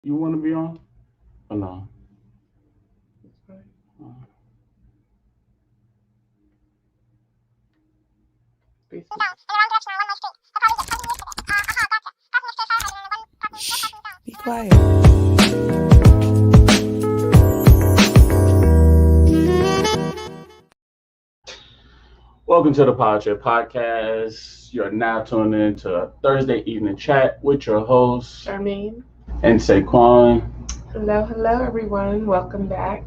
You want to be on? Or no? Shh, be quiet. Welcome to the Powertrip podcast. You're now tuned in to Thursday evening chat with your host Charmaine. and Saquon. Hello, everyone. Welcome back.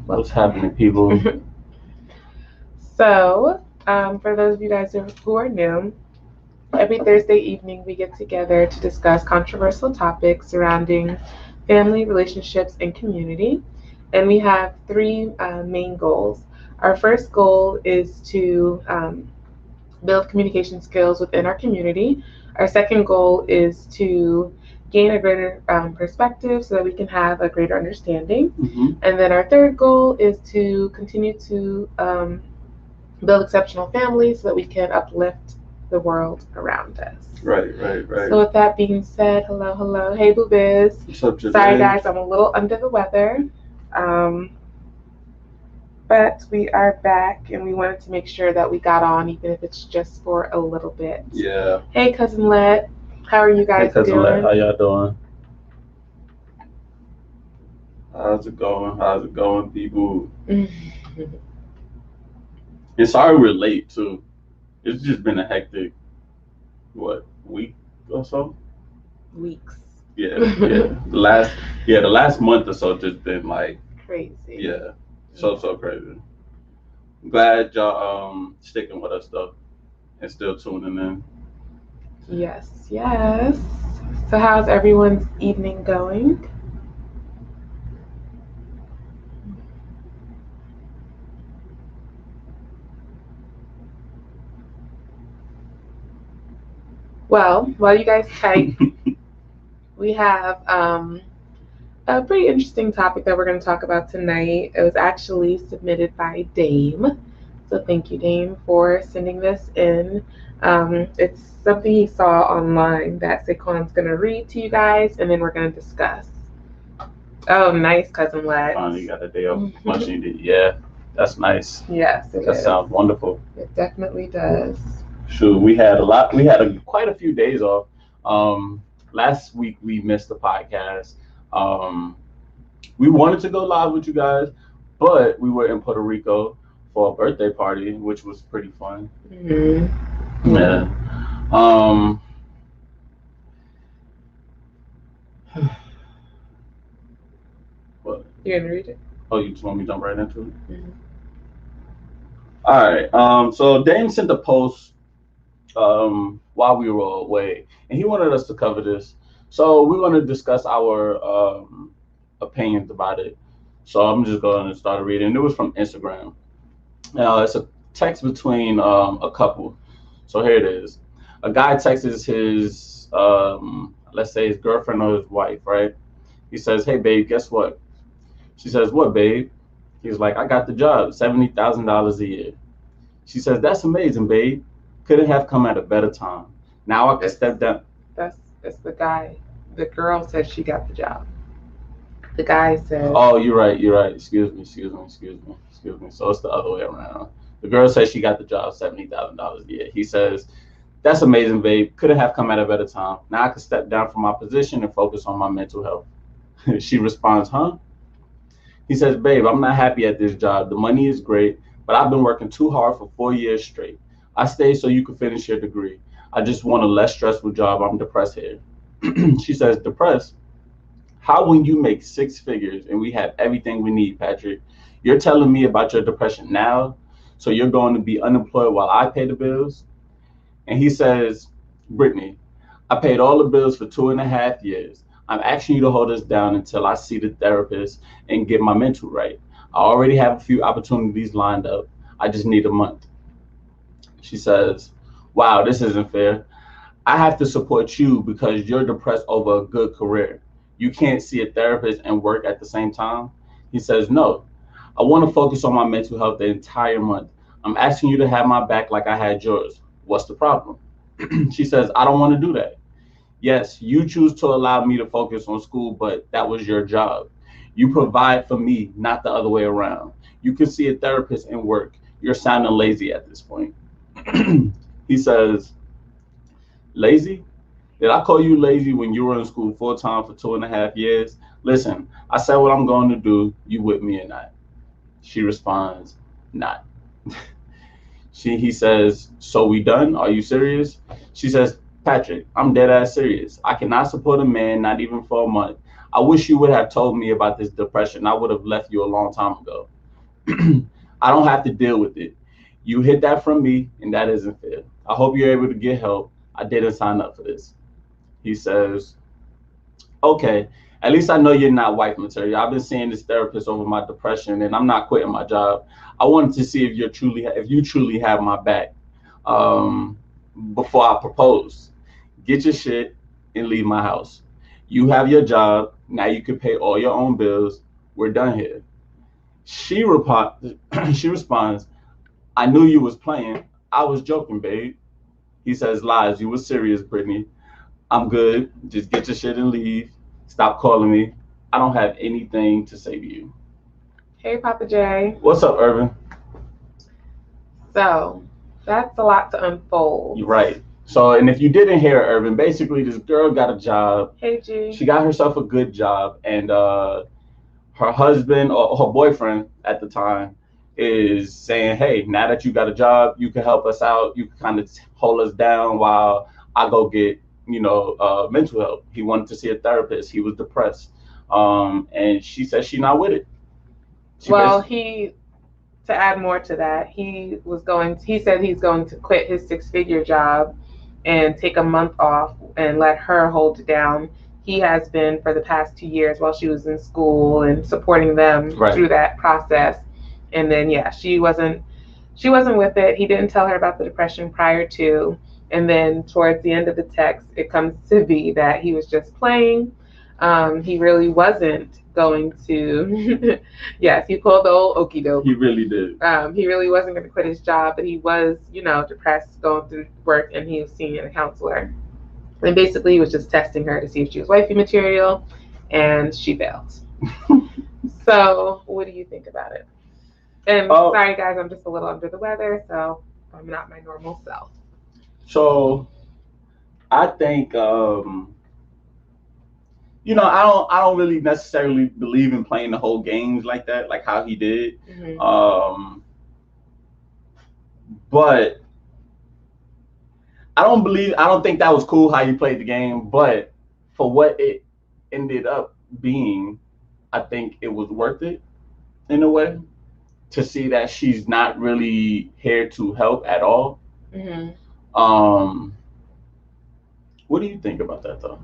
What's happening, people? So, for those of you guys who are new, every Thursday evening we get together to discuss controversial topics surrounding family, relationships, and community. And we have three main goals. Our first goal is to build communication skills within our community. Our second goal is to gain a greater perspective so that we can have a greater understanding. Mm-hmm. And then our third goal is to continue to build exceptional families so that we can uplift the world around us. Right. So with that being said, hello. Hey, Boo Biz. What's up, today? Sorry, guys, I'm a little under the weather. But we are back, and we wanted to make sure that we got on, even if it's just for a little bit. Yeah. Hey, Cousin Let. How are you guys Hey, Cousin doing? Let, how y'all doing? How's it going, people? And sorry we're late, too. It's just been a hectic, week or so? Weeks. Yeah. The last month or so just been like Crazy. Yeah. So crazy. Glad y'all sticking with us though and still tuning in. Yes. So how's everyone's evening going? Well, while you guys type, we have a pretty interesting topic that we're going to talk about tonight. It was actually submitted by Dame. So thank you, Dame, for sending this in. It's something he saw online that Saquon's going to read to you guys, and then we're going to discuss. Oh, nice, Cousin Lex. Finally got a day off. Much needed. Yeah, that's nice. Yes, it That is. sounds wonderful. It definitely does. Shoot, we had quite a few days off. Last week we missed the podcast. We wanted to go live with you guys, but we were in Puerto Rico for a birthday party, which was pretty fun. Mm-hmm. Yeah. What? You gonna read it? Oh, you just want me to jump right into it? Mm-hmm. All right. So Dame sent a post while we were away, and he wanted us to cover this. So we want to discuss our opinions about it. So I'm just going to start reading. It was from Instagram. It's a text between a couple. So here it is. A guy texts his, let's say his girlfriend or his wife, right? He says, "Hey, babe, guess what?" She says, "What, babe?" He's like, "I got the job, $70,000 a year." She says, "That's amazing, babe. Couldn't have come at a better time. Now I can step down." It's the guy. The girl said she got the job. The guy said. Oh, you're right. Excuse me. So it's the other way around. The girl says she got the job, $70,000 a year. He says, "That's amazing, babe. Couldn't have come at a better time. Now I can step down from my position and focus on my mental health." She responds, "Huh?" He says, "Babe, I'm not happy at this job. The money is great, but I've been working too hard for 4 years straight. I stayed so you could finish your degree. I just want a less stressful job. I'm depressed here." She says, "Depressed? How when you make six figures and we have everything we need, Patrick? You're telling me about your depression now? So you're going to be unemployed while I pay the bills?" And he says, "Brittany, I paid all the bills for 2.5 years. I'm asking you to hold us down until I see the therapist and get my mental right. I already have a few opportunities lined up. I just need a month." She says, "Wow, this isn't fair. I have to support you because you're depressed over a good career. You can't see a therapist and work at the same time." He says, "No, I want to focus on my mental health the entire month. I'm asking you to have my back like I had yours. What's the problem?" She says, "I don't want to do that. Yes, you choose to allow me to focus on school, but that was your job. You provide for me, not the other way around. You can see a therapist and work. You're sounding lazy at this point. He says, lazy? Did I call you lazy when you were in school full time for 2.5 years? Listen, I said what I'm going to do. You with me or not? She responds, not. He says, so we done? Are you serious? She says, Patrick, I'm dead ass serious. I cannot support a man, not even for a month. I wish you would have told me about this depression. I would have left you a long time ago. I don't have to deal with it. You hid that from me, and that isn't fair. I hope you're able to get help. I didn't sign up for this. He says, okay, at least I know you're not wife material. I've been seeing this therapist over my depression, and I'm not quitting my job. I wanted to see if you truly have my back um, before I propose. Get your shit and leave my house. You have your job. Now you can pay all your own bills. We're done here. She responds, I knew you was playing. I was joking, babe. He says, lies. You were serious, Brittany. I'm good. Just get your shit and leave. Stop calling me. I don't have anything to say to you. Hey, Papa J. What's up, Irvin? So that's a lot to unfold. You're right. So, and if you didn't hear Irvin, basically this girl got a job. Hey, G. She got herself a good job, and her husband or her boyfriend at the time is saying, hey, now that you got a job, you can help us out. You can kind of hold us down while I go get, mental help. He wanted to see a therapist. He was depressed. And she said she's not with it. Well, to add more to that, he said he's going to quit his 6-figure job and take a month off and let her hold it down. He has been for the past 2 years while she was in school and supporting them through that process. And then she wasn't with it. He didn't tell her about the depression prior to. And then towards the end of the text, it comes to be that he was just playing. He really wasn't going to. Yes, he pulled the old okey doke. He really did. He really wasn't going to quit his job, but he was, depressed, going through work, and he was seeing a counselor. And basically, he was just testing her to see if she was wifey material, and she failed. So, what do you think about it? And sorry, guys, I'm just a little under the weather, so I'm not my normal self. So, I think, I don't really necessarily believe in playing the whole games like that, like how he did. Mm-hmm. But I don't think that was cool how you played the game, but for what it ended up being, I think it was worth it in a way to see that she's not really here to help at all. Mm-hmm. What do you think about that though?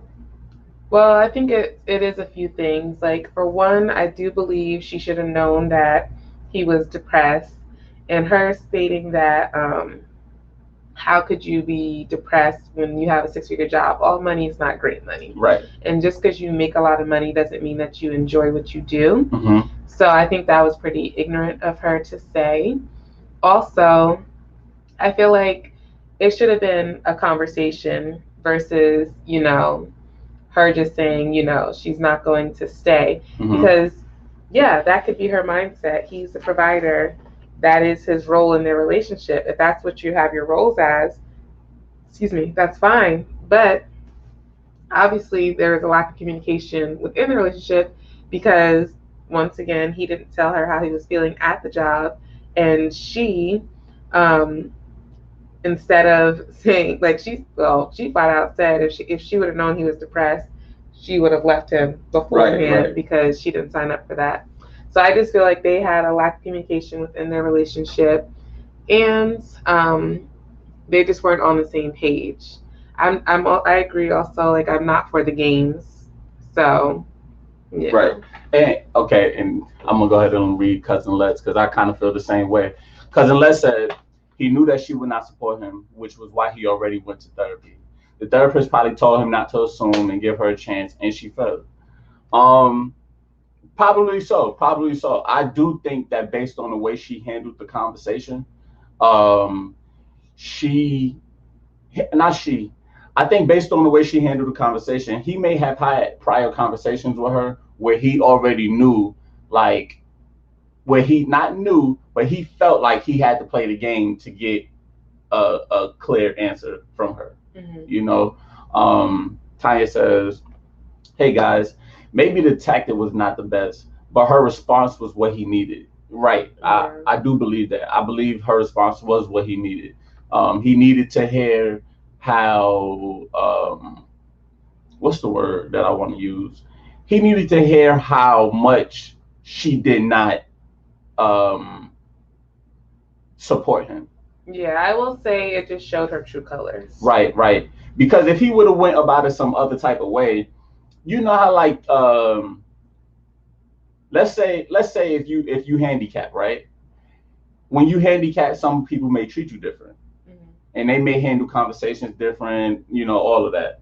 Well, I think it is a few things. Like, for one, I do believe she should have known that he was depressed, and her stating that how could you be depressed when you have a 6-figure job? All money is not great money. Right. And just because you make a lot of money doesn't mean that you enjoy what you do. Mm-hmm. So I think that was pretty ignorant of her to say. Also, I feel like it should have been a conversation versus, her just saying, she's not going to stay. Mm-hmm. Because, that could be her mindset. He's the provider. That is his role in their relationship. If that's what you have your roles as, that's fine. But obviously there is a lack of communication within the relationship because, once again, he didn't tell her how he was feeling at the job. And she, instead of saying, like, she flat out said if she would have known he was depressed, she would have left him beforehand because she didn't sign up for that. So I just feel like they had a lack of communication within their relationship, and they just weren't on the same page. I agree also. Like, I'm not for the games, so yeah. Right. And I'm gonna go ahead and read Cousin Let's because I kind of feel the same way. Cousin Les said he knew that she would not support him, which was why he already went to therapy. The therapist probably told him not to assume and give her a chance, and she failed. Probably so. I do think that based on the way she handled the conversation, I think based on the way she handled the conversation, he may have had prior conversations with her where he already knew, like, where he not knew, but he felt like he had to play the game to get a clear answer from her. Mm-hmm. You know, Tanya says, "Hey guys, maybe the tactic was not the best, but her response was what he needed." Right. Yeah. I do believe that. I believe her response was what he needed. He needed to hear how what's the word that I want to use? He needed to hear how much she did not um, support him. Yeah, I will say it just showed her true colors. Right, right. Because if he would have went about it some other type of way, you know how like let's say if you handicap, right? When you handicap, some people may treat you different, Mm-hmm. and they may handle conversations different. You know, all of that.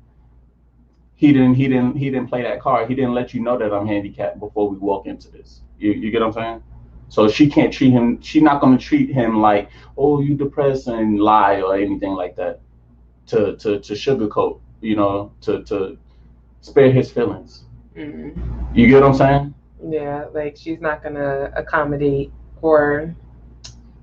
He didn't play that card. He didn't let you know that I'm handicapped before we walk into this. You get what I'm saying? So she can't treat him. She's not going to treat him like, oh, you depressed and lie or anything like that. To sugarcoat, to spare his feelings. Mm-hmm. You get what I'm saying? Yeah, like she's not gonna accommodate or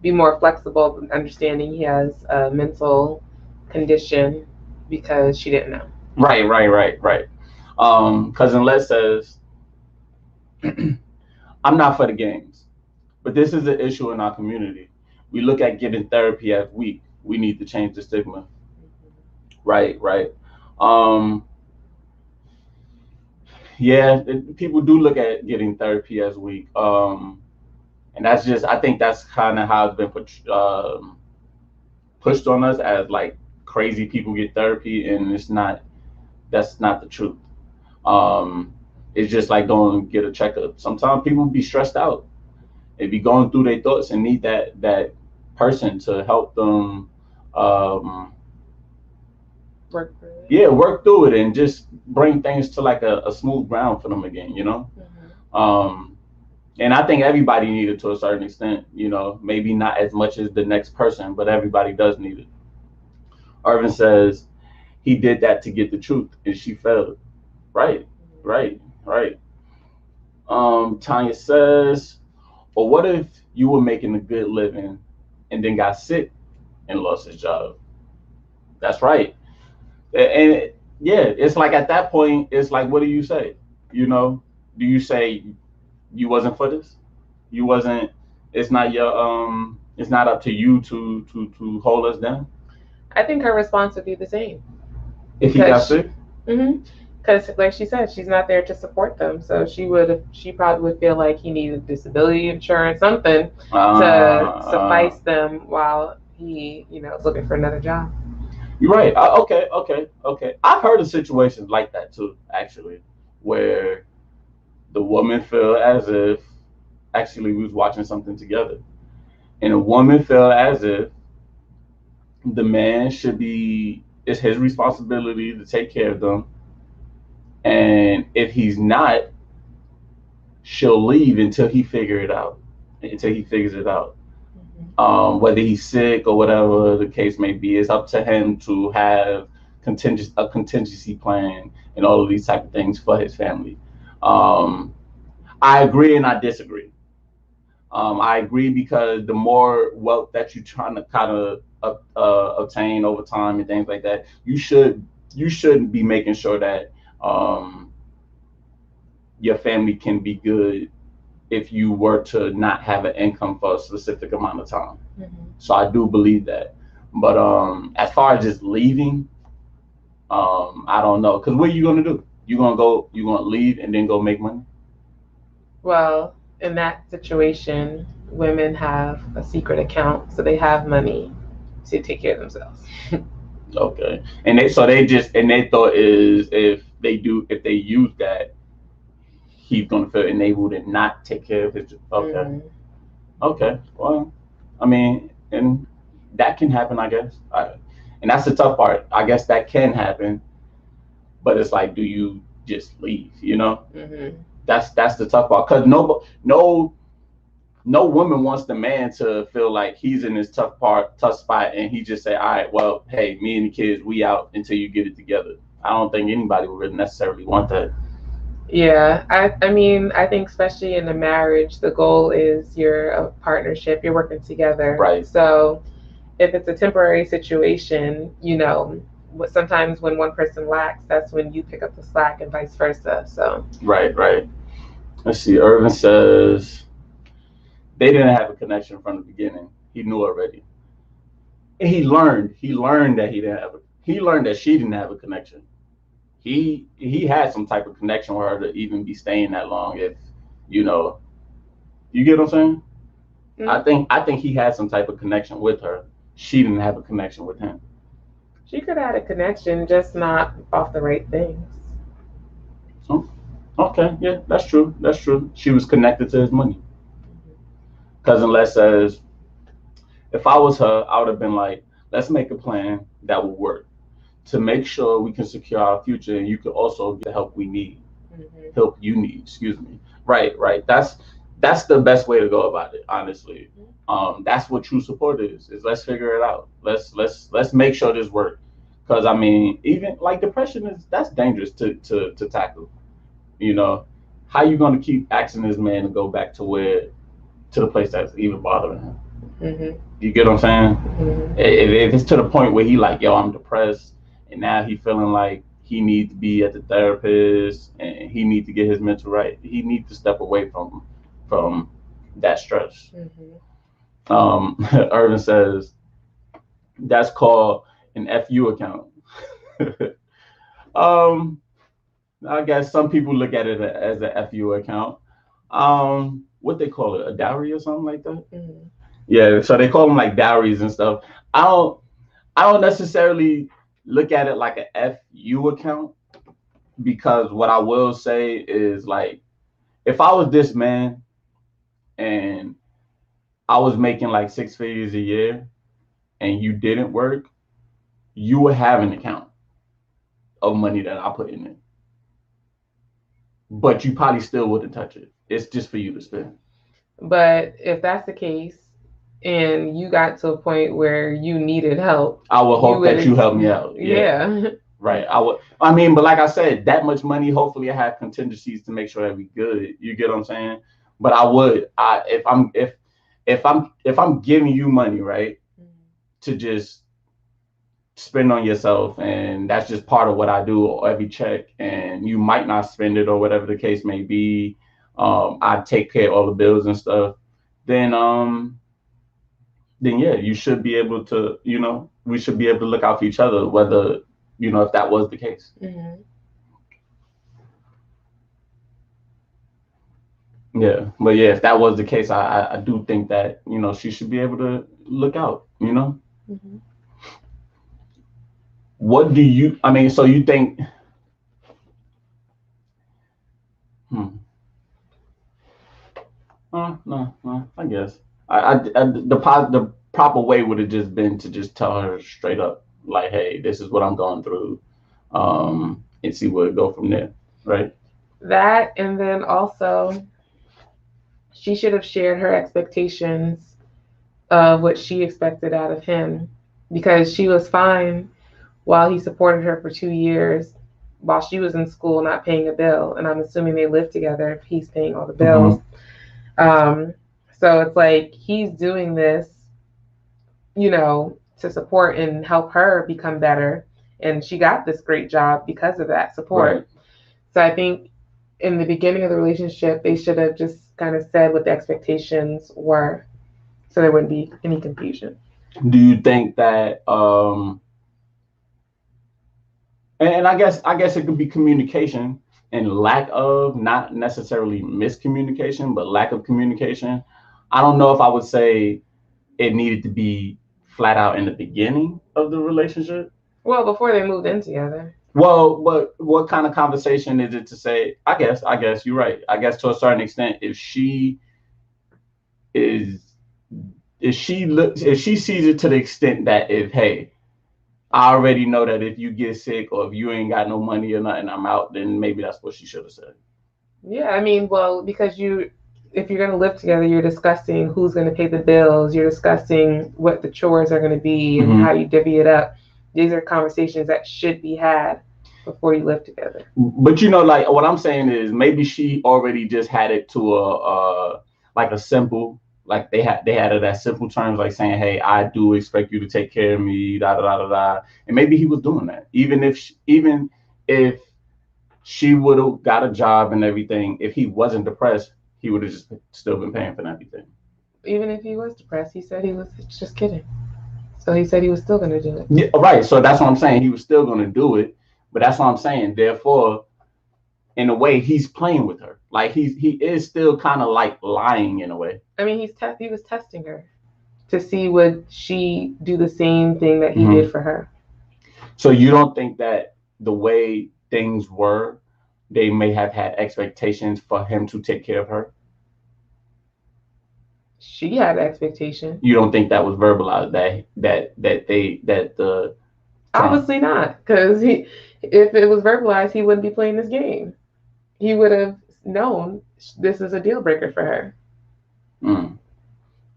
be more flexible, understanding he has a mental condition because she didn't know. Right, right, right, right. Cousin Les says, I'm not for the games, but this is an issue in our community. We look at getting therapy as weak. We need to change the stigma. Right, right. Um, yeah, people do look at getting therapy as weak. And that's just, I think that's kind of how it's been pushed on us as like crazy people get therapy, and that's not the truth. Um, it's just like going to get a checkup. Sometimes people be stressed out. They be going through their thoughts and need that person to help them Work through it. yeah, work through it and just bring things to like a smooth ground for them again, you know? Mm-hmm. And I think everybody needed to a certain extent, maybe not as much as the next person, but everybody does need it. Irvin says he did that to get the truth and she failed. Right, right, right. Tanya says, or what if you were making a good living and then got sick and lost his job? That's right. And yeah, it's like at that point, it's like, what do you say? You know, do you say you wasn't for this? You wasn't. It's not your. It's not up to you to hold us down. I think her response would be the same. If he got sick, Because, like she said, she's not there to support them, so she probably would feel like he needed disability insurance, something to suffice them while he, is looking for another job. you're right. Okay, okay, okay. I've heard of situations like that too, actually, where the woman feel as if actually we was watching something together, and the woman feel as if the man should be it's his responsibility to take care of them, and if he's not, she'll leave until he figures it out. Whether he's sick or whatever the case may be, it's up to him to have a contingency plan and all of these type of things for his family. Um, I agree and I disagree. I agree because the more wealth that you're trying to kind of obtain over time and things like that, you should be making sure that um, your family can be good if you were to not have an income for a specific amount of time. Mm-hmm. So I do believe that. But as far as just leaving, I don't know. Because what are you gonna do? You gonna leave and then go make money? Well, in that situation, women have a secret account, so they have money to take care of themselves. Okay. And they thought is if they use that, he's gonna feel enabled and not take care of his. Okay. Mm-hmm. Okay. Well, I mean, and that can happen, I guess. And that's the tough part. I guess that can happen, but it's like, do you just leave? Mm-hmm. That's the tough part because no, no woman wants the man to feel like he's in this tough spot, and he just say, "All right, well, hey, me and the kids, we out until you get it together." I don't think anybody would really necessarily want that. Yeah, I mean, I think especially in a marriage, the goal is you're a partnership, you're working together. Right, So if it's a temporary situation, sometimes when one person lacks, that's when you pick up the slack and vice versa. So, right, right. Let's see. Irvin says they didn't have a connection from the beginning. He knew already. And he learned. He learned that he didn't have. He learned that she didn't have a connection. He had some type of connection with her to even be staying that long. If you know, you get what I'm saying. mm, I think he had some type of connection with her. She didn't have a connection with him. she could have had a connection, just not off the right things. So, okay, yeah, that's true. That's true. She was connected to his money. Cousin Les says, if I was her, I would have been like, let's make a plan that will work to make sure we can secure our future, and you can also get the help we need, Mm-hmm. help you need. Excuse me. Right, right. That's the best way to go about it. Honestly, that's what true support is. Is let's figure it out. Let's make sure this works. Because I mean, even like depression is that's dangerous to tackle. You know, how you gonna keep asking this man to go back to where to the place that's even bothering him? Mm-hmm. You get what I'm saying? Mm-hmm. If it's to the point where he like, yo, I'm depressed, and now he feeling like he needs to be at the therapist and he needs to get his mental right. He needs to step away from that stress. Mm-hmm. Irvin says that's called an FU account. um, I guess some people look at it as a FU account. What they call it, a dowry or something like that. Mm-hmm. Yeah, so they call them like dowries and stuff. I don't I don't necessarily look at it like a FU account because what I will say is like if I was this man and I was making like six figures a year and you didn't work, you would have an account of money that I put in it. But you probably still wouldn't touch it. It's just for you to spend. But if that's the case, and you got to a point where you needed help, I would you hope would, that you help me out. Yeah. yeah. Right. I would. I mean, but like I said, that much money. Hopefully, I have contingencies to make sure that we good. You get what I'm saying? But I would. I if I'm giving you money, right, to just spend on yourself, and that's just part of what I do every check, and you might not spend it or whatever the case may be. I take care of all the bills and stuff. Then then yeah, you should be able to. We should be able to look out for each other, whether if that was the case. Mm-hmm. Yeah, but yeah, if that was the case, I do think that she should be able to look out. Mm-hmm. What do you? I mean, so you think? Hmm, no, no. I guess the proper way would have just been to just tell her straight up, like, hey, this is what I'm going through, and see where it go from there, right? That, and then also, she should have shared her expectations of what she expected out of him because she was fine while he supported her for 2 years while she was in school not paying a bill. And I'm assuming they lived together if he's paying all the Mm-hmm. bills. Um, so it's like he's doing this, to support and help her become better. And she got this great job because of that Right. support. So I think in the beginning of the relationship, they should have just kind of said what the expectations were so there wouldn't be any confusion. Do you think that and I guess it could be communication and lack of, not necessarily miscommunication, but lack of communication. I don't know if I would say it needed to be flat out in the beginning of the relationship. Well, before they moved in together. Well, but what kind of conversation is it to say? I guess you're right. I guess to a certain extent, is if she sees it to the extent that if hey, I already know that if you get sick or if you ain't got no money or nothing, I'm out. Then maybe that's what she should have said. Yeah, I mean, well, because if you're going to live together, you're discussing who's going to pay the bills, you're discussing what the chores are going to be and how you divvy it up. These are conversations that should be had before you live together. But like what I'm saying is maybe she already just had it to a like a simple, like they had it at simple terms, like saying, hey, I do expect you to take care of me, da da da da da. And maybe he was doing that, even if she would have got a job and everything. If he wasn't depressed, he would have just still been paying for everything. Even if he was depressed, he said he was just kidding. So he said he was still going to do it. Yeah, right. So that's what I'm saying. He was still going to do it, but that's what I'm saying. Therefore, in a way, he's playing with her. Like he is still kind of like lying in a way. I mean, he was testing her to see would she do the same thing that he did for her. So you don't think that the way things were, they may have had expectations for him to take care of her? She had expectation. You don't think that was verbalized? That the obviously not, because if it was verbalized, he wouldn't be playing this game. He would have known this is a deal breaker for her.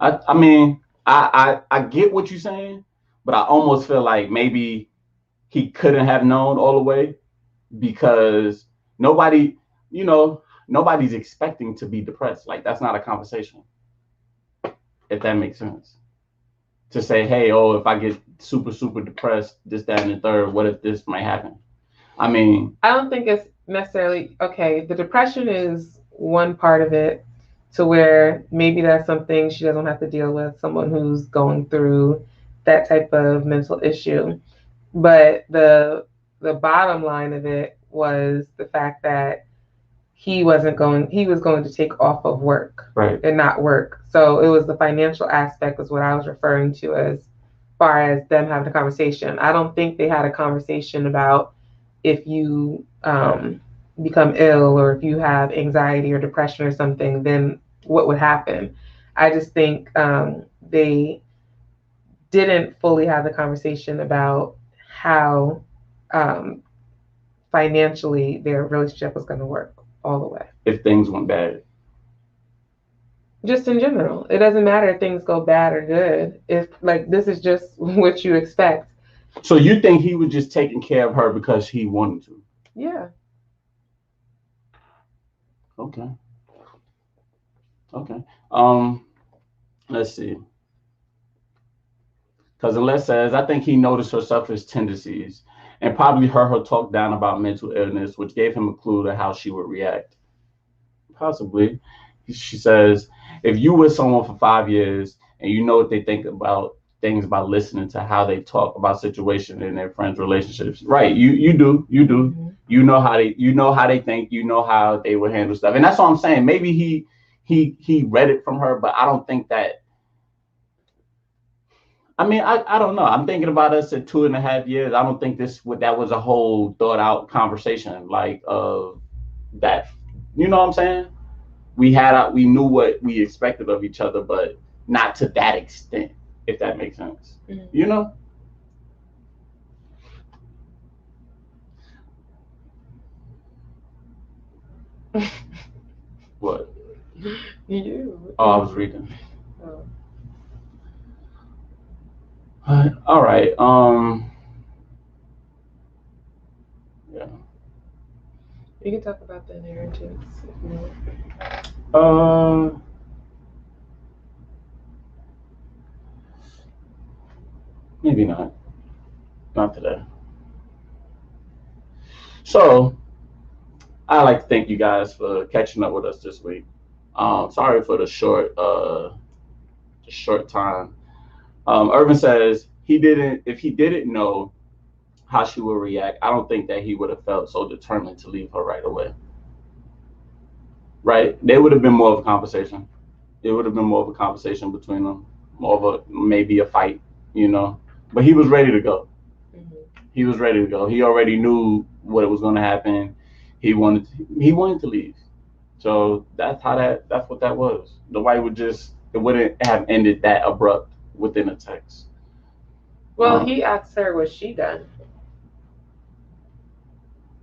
I mean, I get what you're saying, but I almost feel like maybe he couldn't have known all the way because nobody's expecting to be depressed. Like that's not a conversation. If that makes sense. To say, hey, if I get super, super depressed, this, that, and the third, what if this might happen? I mean, I don't think it's necessarily, okay, the depression is one part of it, to where maybe that's something she doesn't have to deal with, someone who's going through that type of mental issue. But the bottom line of it was the fact that he was going to take off of work, right, and not work. So it was the financial aspect is what I was referring to as far as them having a conversation. I don't think they had a conversation about if you become ill or if you have anxiety or depression or something, then what would happen. I just think they didn't fully have the conversation about how financially their relationship was going to work all the way. If things went bad. Just in general. It doesn't matter if things go bad or good. If like this is just what you expect. So you think he was just taking care of her because he wanted to? Yeah. Okay. Let's see. Cousin Les says, I think he noticed her selfish tendencies and probably heard her talk down about mental illness, which gave him a clue to how she would react. Possibly. She says, if you with someone for 5 years and you know what they think about things by listening to how they talk about situations in their friends' relationships, right? You do. Mm-hmm. You know how they think, you know how they would handle stuff. And that's what I'm saying. Maybe he read it from her, but I don't think that. I mean, I don't know. I'm thinking about us at 2.5 years. I don't think that was a whole thought out conversation like that. You know what I'm saying? We knew what we expected of each other, but not to that extent, if that makes sense. Mm-hmm. You know? What? You. Oh, I was reading. Oh. All right. Yeah. You can talk about the inheritance if you want. Maybe not. Not today. So, I'd like to thank you guys for catching up with us this week. Sorry for the short time. Irvin says if he didn't know how she would react, I don't think that he would have felt so determined to leave her right away. Right? There would have been more of a conversation. It would have been more of a conversation between them, more of maybe a fight, you know. But he was ready to go. Mm-hmm. He was ready to go. He already knew what was going to happen. He wanted to leave. So that's what that was. Nobody it wouldn't have ended that abrupt within a text. Well, he asked her, was she done?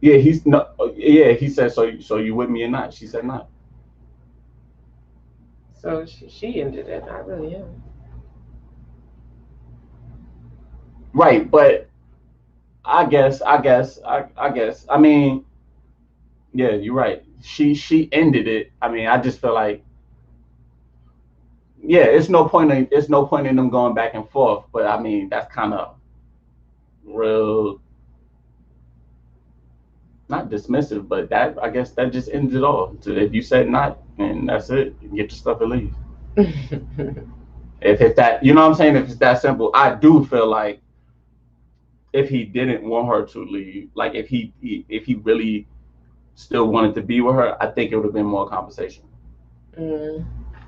Yeah, he said, so you with me or not? She said not. So she ended it, not really him. Right, but I guess. I mean, yeah, you're right. She ended it. I mean, I just feel like, yeah, it's no point in them going back and forth. But I mean, that's kind of real, not dismissive, but that, I guess, that just ends it all. So if you said not, and that's it, you get your stuff and leave. If that, you know what I'm saying, if it's that simple, I do feel like if he didn't want her to leave, like if he really still wanted to be with her, I think it would have been more conversation. Mm.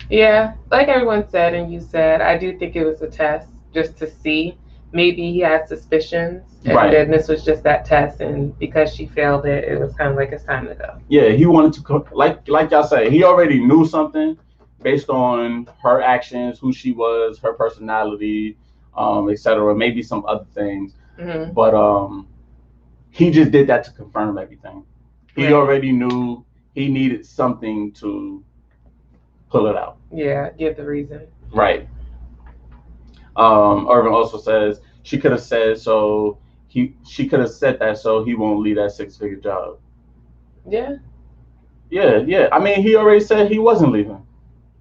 Yeah, like everyone said and you said, I do think it was a test just to see. Maybe he had suspicions, and Right. then this was just that test, and because she failed it, it was kind of like it's time to go. Yeah, he wanted to like y'all say, he already knew something based on her actions, who she was, her personality, etc. Maybe some other things, Hmm. but he just did that to confirm everything. He Right. already knew he needed something to pull it out. Yeah, give the reason. Right. Irvin also says she could have said so. She could have said that so he won't leave that 6-figure job. Yeah, Yeah, yeah. I mean, he already said he wasn't leaving.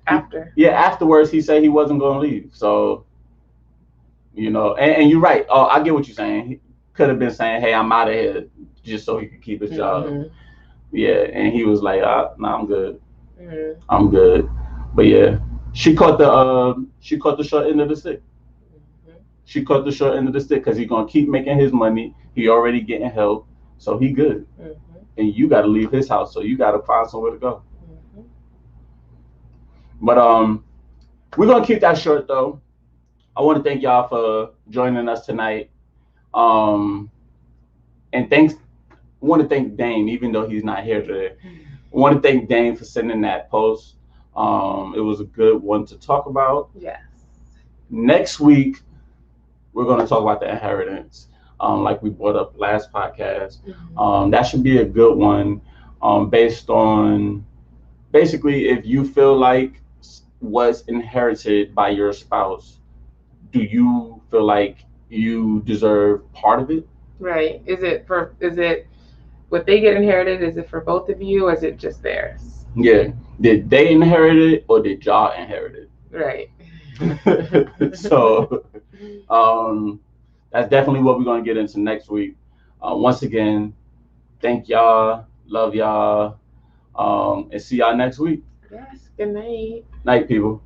after. Yeah, afterwards he said he wasn't going to leave. So, and you're right. Oh, I get what you're saying. He could have been saying, "Hey, I'm out of here," just so he could keep his job. Hmm. Yeah, and he was like, "Nah, I'm good. Hmm. I'm good." But yeah, she caught the short end of the stick. She caught the short end of the stick because he's gonna keep making his money. He already getting help, so he good. Hmm. And you got to leave his house, so you got to find somewhere to go. Hmm. But we're gonna keep that short though. I want to thank y'all for joining us tonight. Um, and thanks. I want to thank Dane, even though he's not here today. I want to thank Dane for sending that post. It was a good one to talk about. Yes. Next week, we're going to talk about the inheritance, like we brought up last podcast. That should be a good one, based on basically if you feel like what's inherited by your spouse, do you feel like you deserve part of it? Right. Is it what they get inherited? Is it for both of you, or is it just theirs? Yeah. Did they inherit it or did y'all inherit Right. it? So um, that's definitely what we're going to get into next week. Once again, thank y'all. Love y'all. And see y'all next week. Yes. Good night. Night, people.